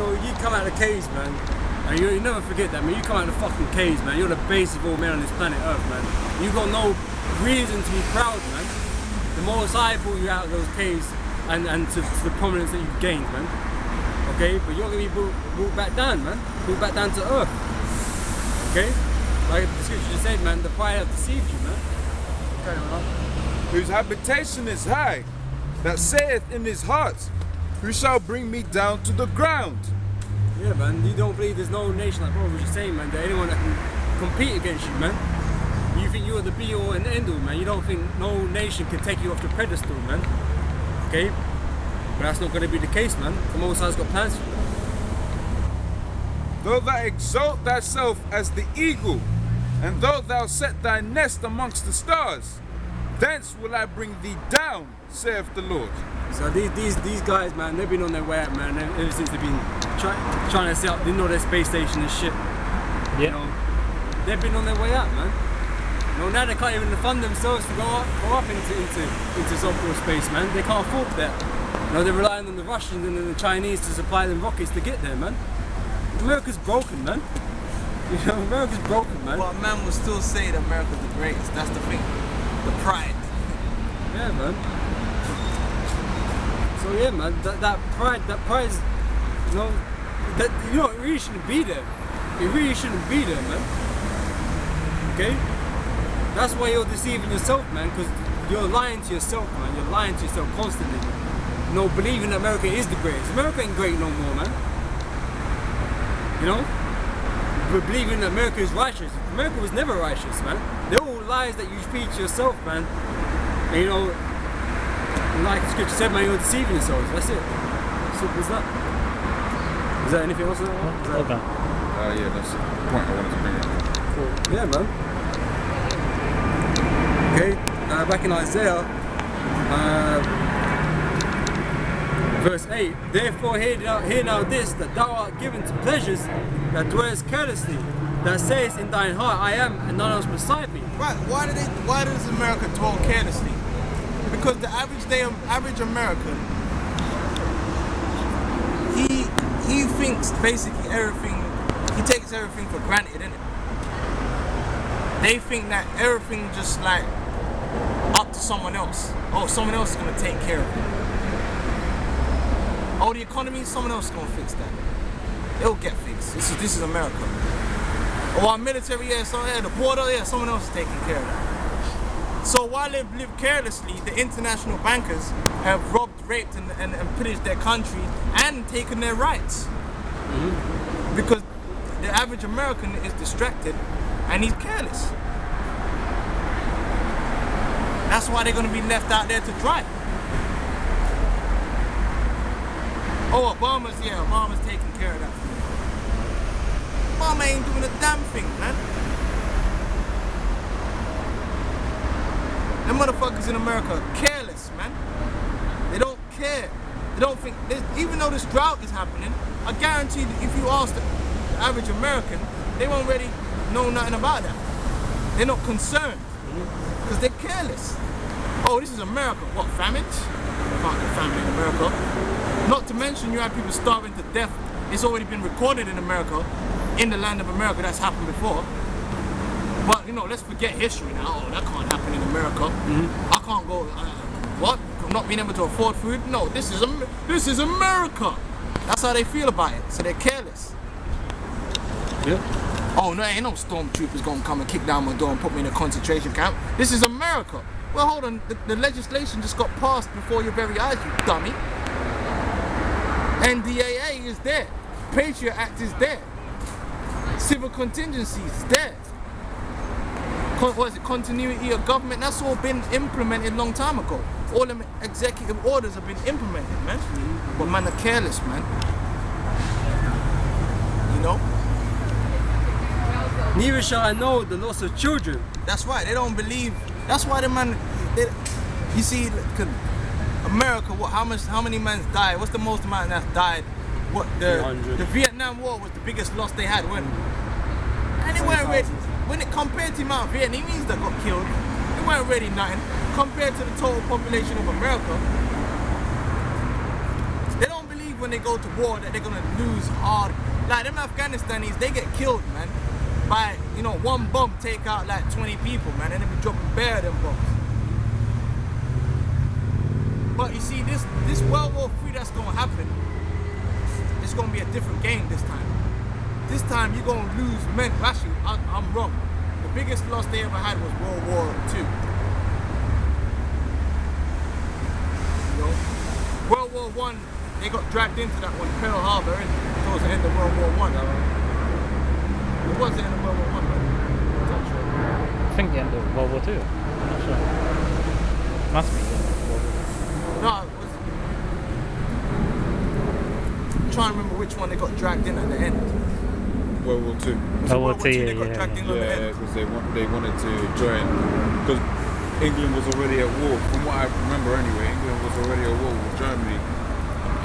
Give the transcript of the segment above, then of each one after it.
know, you come out of the caves, man, and you never forget that, man. You come out of the fucking caves, man. You're the base of all men on this planet Earth, man. You got no reason to be proud, man. The Most High pulled you out of those caves and to the prominence that you've gained, man. Okay, but you're gonna be brought back down, man. Brought back down to earth. Okay, like the scripture just said, man. The pride have deceived you, man. Okay, man. Whose habitation is high, that saith in his heart, who shall bring me down to the ground? Yeah, man, you don't believe there's no nation, like bro was just saying, man, that anyone that can compete against you, man. You think you're the be-all and end-all, man. You don't think no nation can take you off the pedestal, man. Okay? But that's not going to be the case, man. The Most High's got plans for you. Though thou exalt thyself as the eagle, and though thou set thy nest amongst the stars, thence will I bring thee down, saith the Lord. So these guys, man, they've been on their way out, man, ever since they've been trying to set up, their space station and shit. Yeah. You know, they've been on their way out, man. You know, now they can't even fund themselves to go up into so-called space, man. They can't afford that. You know, they're relying on the Russians and the Chinese to supply them rockets to get there, man. America's broken, man. You know, America's broken, man. But man will still say that America's the greatest. That's the thing. The pride. Yeah, man. So yeah, man, that pride is, you know, it really shouldn't be there. It really shouldn't be there, man. Okay? That's why you're deceiving yourself, man, because you're lying to yourself, man. You're lying to yourself constantly. You know, believing that America is the greatest. America ain't great no more, man. You know? But believing that America is righteous. America was never righteous, man. They're all lies that you feed to yourself, man. And you know, like the scripture said, man, you're deceiving yourselves. That's it. Simple as that. Is there anything else? Okay. Yeah, that's the point I wanted to bring up. Cool. Yeah, man. Okay, back in Isaiah, verse 8, therefore hear now this, that thou art given to pleasures, that dwellest carelessly, that sayest in thine heart, I am, and none else beside me. Right, why does America dwell carelessly? Because the average American, he thinks basically everything, he takes everything for granted, innit? They think that everything just like up to someone else. Oh, someone else is gonna take care of it. Oh, the economy, someone else is gonna fix that. It'll get fixed. This is America. Oh, our military, yeah, so yeah, the border, yeah, someone else is taking care of that. So while they live carelessly, the international bankers have robbed, raped, and pillaged their country and taken their rights. Mm-hmm. Because the average American is distracted and he's careless. That's why they're going to be left out there to dry. Oh, Obama's taking care of that. Obama ain't doing a damn thing, man. Them motherfuckers in America are careless, man. They don't care. They don't think, even though this drought is happening, I guarantee that if you ask the average American, they won't really know nothing about that. They're not concerned, because they're careless. Oh, this is America. What, famine? Can't get famine in America. Not to mention you have people starving to death. It's already been recorded in America, in the land of America. That's happened before. But, you know, let's forget history now. Oh, that can't happen in America. Mm-hmm. I can't go, what? Not being able to afford food? No, this is America. That's how they feel about it. So they're careless. Yeah. Oh, no, ain't no stormtroopers gonna come and kick down my door and put me in a concentration camp. This is America. Well, hold on, the legislation just got passed before your very eyes, you dummy. NDAA is there. Patriot Act is there. Civil contingency is there. What is it? Continuity of government. That's all been implemented a long time ago. All them executive orders have been implemented, man. But man, are careless, man. You know? Neither shall I know the loss of children. That's right. They don't believe. That's why the man. You see, America. What? How many men died? What's the most amount that's died? What the Vietnam War was the biggest loss they had. When and they weren't ready. When it compared to the amount of Vietnamese that got killed, they weren't really nothing compared to the total population of America. They don't believe believe when they go to war that they're gonna lose hard. Like them Afghanistanis, they get killed, man. By, you know, one bomb take out like 20 people, man, and they be dropping bare them bombs. But you see, this World War III that's gonna happen, it's gonna be a different game this time. This time you're gonna lose men. Actually, I'm wrong. The biggest loss they ever had was World War II. You know, World War I, they got dragged into that one, Pearl Harbor, and towards the end of World War I. It was the end of World War I, right? I think the end of World War II. I'm not sure. Must be the end of World War II. No, it was. I'm trying to remember which one they got dragged in at the end. World War II. World War II, They got dragged in at the Yeah, end. because they wanted to join. Because England was already at war. From what I remember anyway, England was already at war with Germany.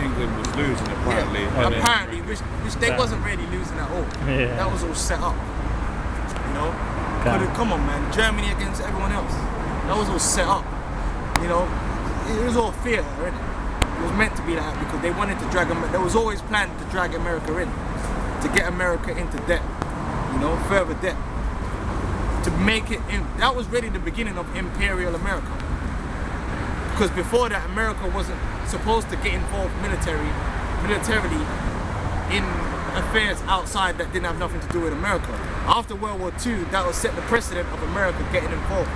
England was losing apparently. Yeah, And then- apparently, which they wasn't really losing at all. Yeah. That was all set up. You know? Okay. But come on, man, Germany against everyone else. That was all set up. You know? It was all theatre, innit? It was meant to be like that because they wanted to drag them. There was always planned to drag America in, to get America into debt. You know, further debt. To make it in. That was really the beginning of Imperial America. Because before that, America wasn't supposed to get involved militarily in affairs outside that didn't have nothing to do with America. After World War II, that will set the precedent of America getting involved.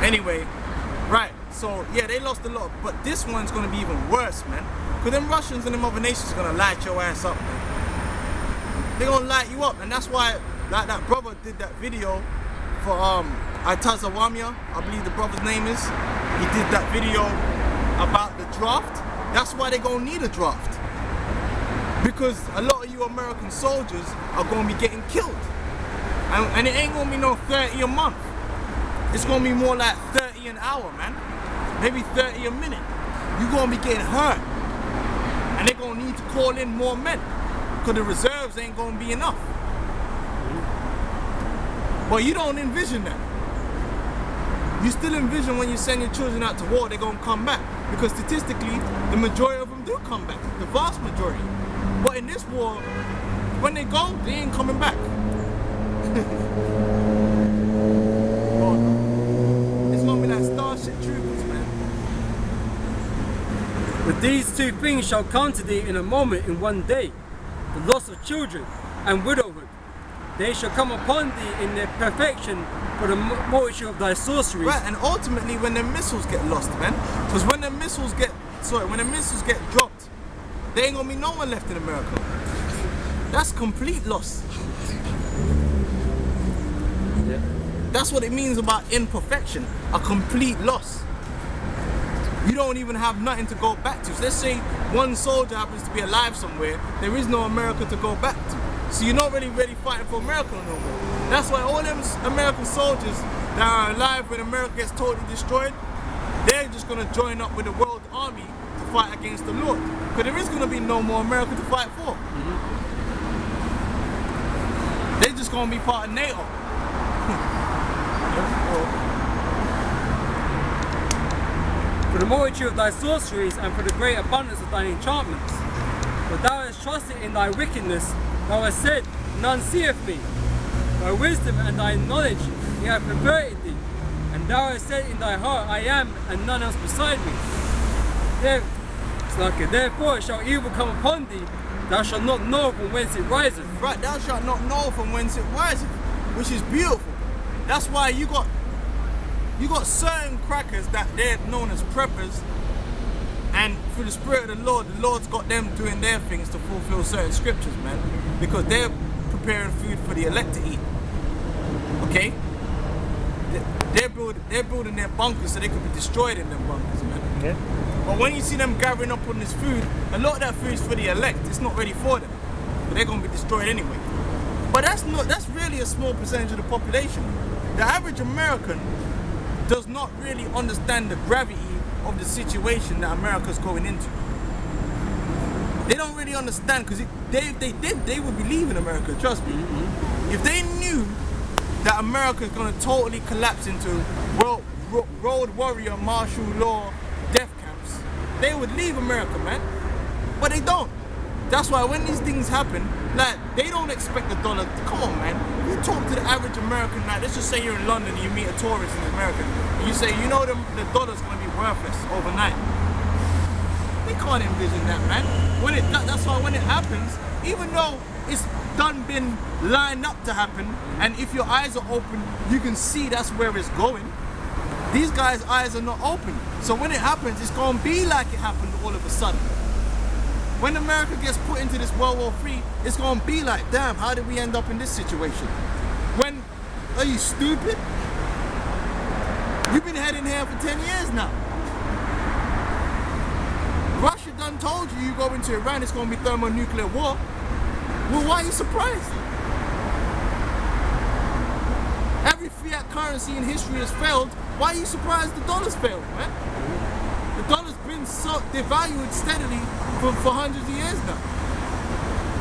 Anyway, right, so yeah, they lost a lot, but this one's gonna be even worse, man. Because them Russians and them other nations are gonna light your ass up, man. They're gonna light you up, and that's why, like that brother did that video for Itazawamia, I believe the brother's name is. He did that video about the draft. That's why they're gonna need a draft. Because a lot of you American soldiers are gonna be getting killed. And it ain't gonna be no 30 a month. It's gonna be more like 30 an hour, man. Maybe 30 a minute. You're gonna be getting hurt. And they're gonna need to call in more men. Because the reserves ain't gonna be enough. But you don't envision that. You still envision when you send your children out to war, they're gonna come back. Because statistically, the majority of them do come back. The vast majority. But in this war, when they go, they ain't coming back. It's gonna be like Starship Troopers, man. But these two things shall come to thee in a moment, in one day: the loss of children and widowhood. They shall come upon thee in their perfection for the multitude of thy sorceries. Right, and ultimately when the missiles get lost, man. Because when the missiles get dropped, there ain't gonna be no one left in America. That's complete loss. Yeah. That's what it means about imperfection, a complete loss. You don't even have nothing to go back to. So let's say one soldier happens to be alive somewhere, there is no America to go back to. So you're not really fighting for America no more. That's why all them American soldiers that are alive when America gets totally destroyed, they're just gonna join up with the world army to fight against the Lord. Because there is gonna be no more America to fight for. They're just gonna be part of NATO. For the multitude of thy sorceries and for the great abundance of thine enchantments. For thou hast trusted in thy wickedness, thou hast said, none seeth me. Thy wisdom and thy knowledge he hath perverted thee. And thou hast said in thy heart, I am, and none else beside me. Therefore shall evil come upon thee, thou shalt not know from whence it riseth. Right, thou shalt not know from whence it riseth, which is beautiful. That's why you got certain crackers that they're known as preppers, and through the Spirit of the Lord's got them doing their things to fulfill certain scriptures, man, because they're preparing food for the elect to eat. Okay? They're building their bunkers so they could be destroyed in them bunkers, man. Yeah. But when you see them gathering up on this food, a lot of that food is for the elect. It's not ready for them, but they're gonna be destroyed anyway. But that's really a small percentage of the population. The average American does not really understand the gravity of the situation that America's going into. They don't really understand, because if they did, they would be leaving America, trust me. If they knew that America is going to totally collapse into road warrior, martial law, death camps, they would leave America, man. But they don't. That's why when these things happen, like, they don't expect the dollar. Come on, man. You talk to the average American, like, let's just say you're in London and you meet a tourist in America, and you say, you know, the dollar's gonna be worthless overnight. They can't envision that, man. That's why when it happens, even though it's been lined up to happen, and if your eyes are open, you can see that's where it's going. These guys' eyes are not open. So when it happens, it's gonna be like it happened all of a sudden. When America gets put into this World War III, it's gonna be like, damn, how did we end up in this situation? Are you stupid? You've been heading here for 10 years now. Russia done told you go into Iran, it's gonna be thermonuclear war. Well, why are you surprised? Every fiat currency in history has failed. Why are you surprised the dollar's failed, man? The dollar's been so devalued steadily for hundreds of years now.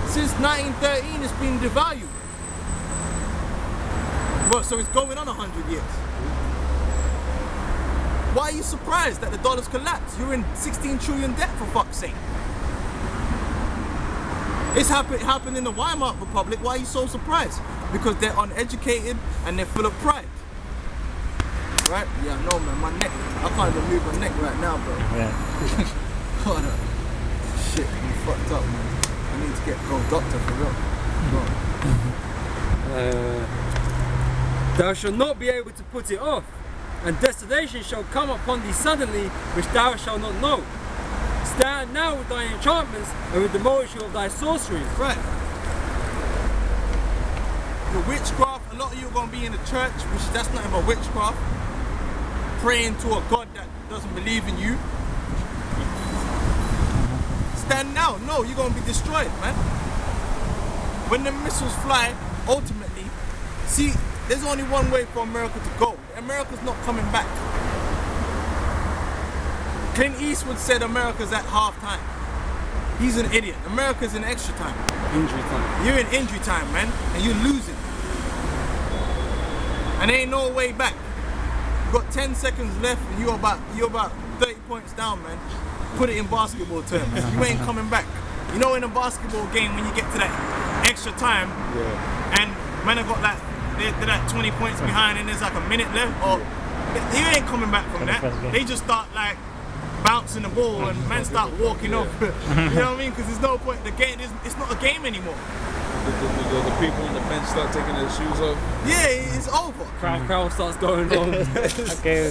Since 1913, it's been devalued. Well, so it's going on 100 years. Why are you surprised that the dollar's collapsed? You're in 16 trillion debt, for fuck's sake. It happened in the Weimar Republic. Why are you so surprised? Because they're uneducated and they're full of pride. Right? Yeah, no, man, my neck. I can't even move my neck right now, bro. Yeah. Hold on. Shit, I'm fucked up, man. I need to go doctor for real. Thou shalt not be able to put it off, and desolation shall come upon thee suddenly, which thou shalt not know. Stand now with thy enchantments and with the multitude of thy sorceries. Right. The witchcraft, a lot of you are going to be in the church, which that's nothing but witchcraft. Praying to a God that doesn't believe in you. Stand now. No, you're going to be destroyed, man. When the missiles fly, ultimately, see, there's only one way for America to go. America's not coming back. Clint Eastwood said America's at half-time. He's an idiot. America's in extra time. Injury time. You're in injury time, man, and you're losing. And there ain't no way back. You got 10 seconds left and you're about 30 points down, man. Put it in basketball terms. You ain't coming back. You know, in a basketball game, when you get to that extra time, and man, I got like they're like 20 points behind and there's like a minute left, or you ain't coming back from that. They just start like bouncing the ball and man start walking off. You know what I mean? Because there's no point. The game it's not a game anymore. The people on the bench start taking their shoes off. Yeah, it's over. Crowd starts going on. Okay.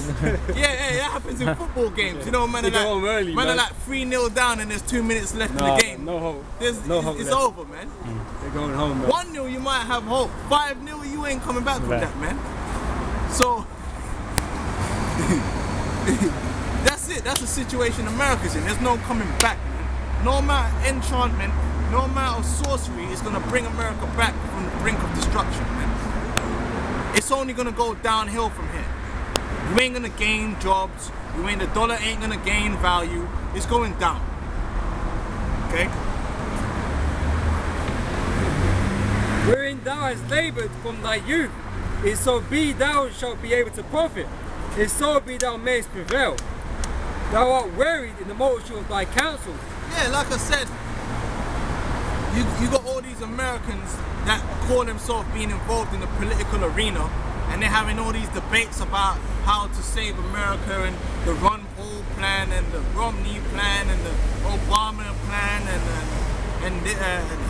Yeah, that happens in football games. You know, man, They go home early, man, man. are like 3-0 down and there's 2 minutes left in the game. No hope. It's left. over, man. They're going home, man. 1-0 you might have hope. 5-0 you ain't coming back from Right. that, man. So that's it. That's the situation America's in. There's no coming back, man. No amount of enchantment, no amount of sorcery is gonna bring America back from the brink of destruction, man. It's only gonna go downhill from here. You ain't gonna gain jobs. The dollar ain't gonna gain value. It's going down. Okay? Wherein thou hast labored from thy youth, if so be thou shalt be able to profit, if so be thou mayest prevail. Thou art wearied in the multitude of thy counsels. Yeah, like I said, you got all these Americans that call themselves being involved in the political arena, and they're having all these debates about how to save America, and the Ron Paul plan and the Romney plan and the Obama plan and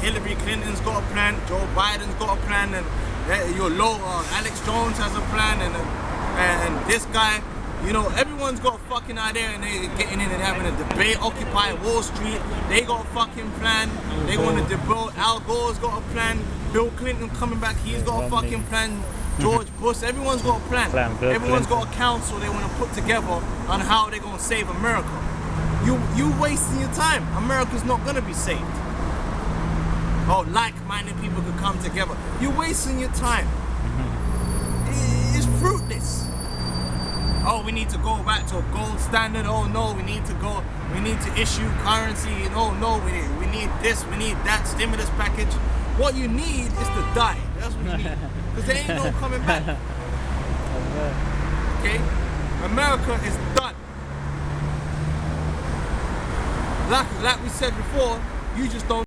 Hillary Clinton's got a plan, Joe Biden's got a plan, and Alex Jones has a plan, and this guy. You know, everyone's got a fucking idea and they're getting in and having a debate. Occupy Wall Street, they got a fucking plan. They want to debate. Al Gore's got a plan. Bill Clinton coming back, he's got a fucking plan. George Bush, everyone's got a plan. Everyone's got a council they want to put together on how they're going to save America. You wasting your time. America's not going to be saved. Oh, like-minded people could come together. You're wasting your time. It's fruitless. Oh, we need to go back to a gold standard. Oh no, we need to issue currency. Oh no, we need this, we need that stimulus package. What you need is to die. That's what you need. Because there ain't no coming back. Okay? America is done. like we said before, you just don't